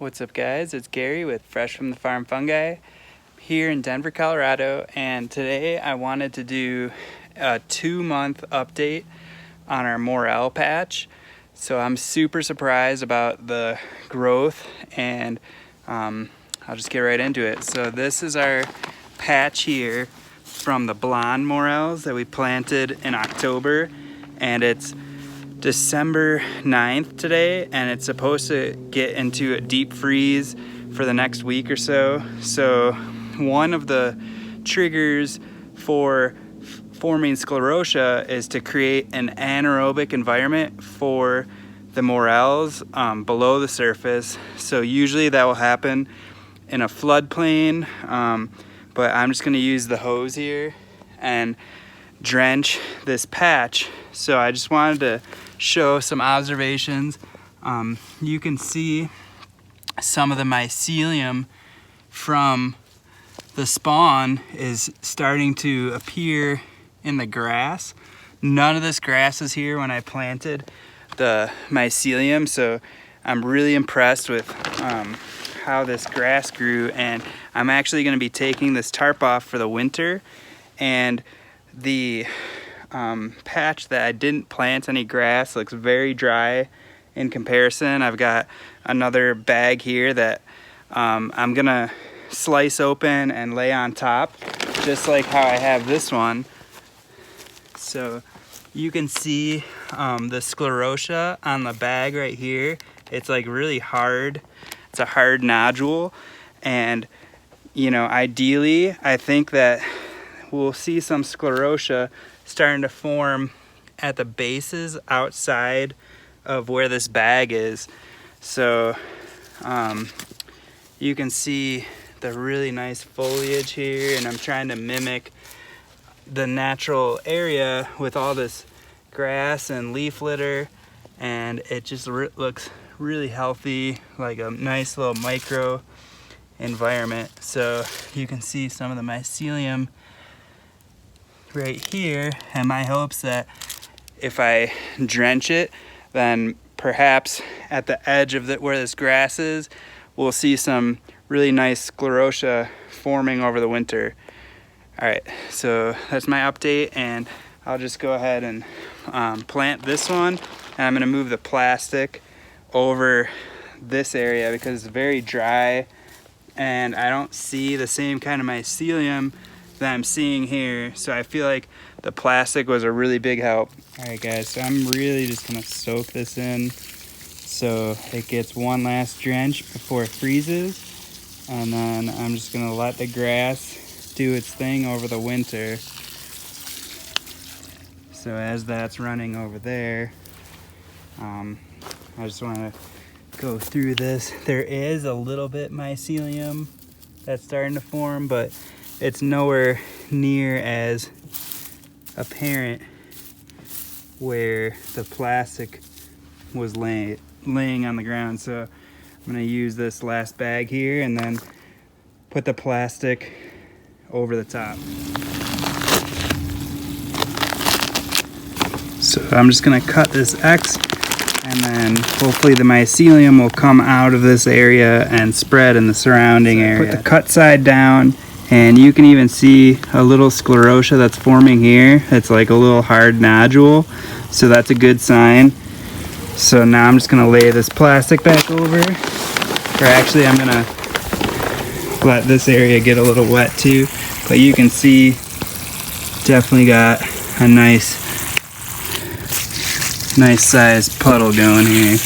What's up, guys? It's Gary with Fresh from the Farm Fungi here in Denver, Colorado, and today I wanted to do a 2-month update on our Morel patch. So I'm super surprised about the growth, and I'll just get right into it. So this is our patch here from the blonde morels that we planted in October, and it's December 9th today, and it's supposed to get into a deep freeze for the next week or so. So one of the triggers for forming sclerotia is to create an anaerobic environment for the morels below the surface. So usually that will happen in a floodplain, but I'm just going to use the hose here and drench this patch. So I just wanted to show some observations. You can see some of the mycelium from the spawn is starting to appear in the grass. None of this grass is here when I planted the mycelium, so I'm really impressed with how this grass grew, and I'm actually going to be taking this tarp off for the winter. And the patch that I didn't plant any grass looks very dry in comparison. I've got another bag here that I'm gonna slice open and lay on top, just like how I have this one. So you can see the sclerotia on the bag right here. It's like really hard. It's a hard nodule, and you know, ideally I think that we'll see some sclerotia starting to form at the bases outside of where this bag is. So you can see the really nice foliage here, and I'm trying to mimic the natural area with all this grass and leaf litter, and it just looks really healthy, like a nice little micro environment. So you can see some of the mycelium right here, and my hopes that if I drench it, then perhaps at the edge of where this grass is, we'll see some really nice sclerotia forming over the winter. All right, so that's my update, and I'll just go ahead and plant this one, and I'm gonna move the plastic over this area because it's very dry, and I don't see the same kind of mycelium that I'm seeing here. So I feel like the plastic was a really big help. All right, guys, so I'm really just gonna soak this in so it gets one last drench before it freezes, and then I'm just gonna let the grass do its thing over the winter. So as that's running over there, I just want to go through this. There is a little bit mycelium that's starting to form, but it's nowhere near as apparent where the plastic was laying on the ground. So I'm going to use this last bag here and then put the plastic over the top. So I'm just going to cut this X, and then hopefully the mycelium will come out of this area and spread in the surrounding area. Put the cut side down, and you can even see a little sclerotia that's forming here. It's like a little hard nodule, so that's a good sign. So now I'm just gonna lay this plastic back over, or actually I'm gonna let this area get a little wet too, but you can see definitely got a nice sized puddle going here.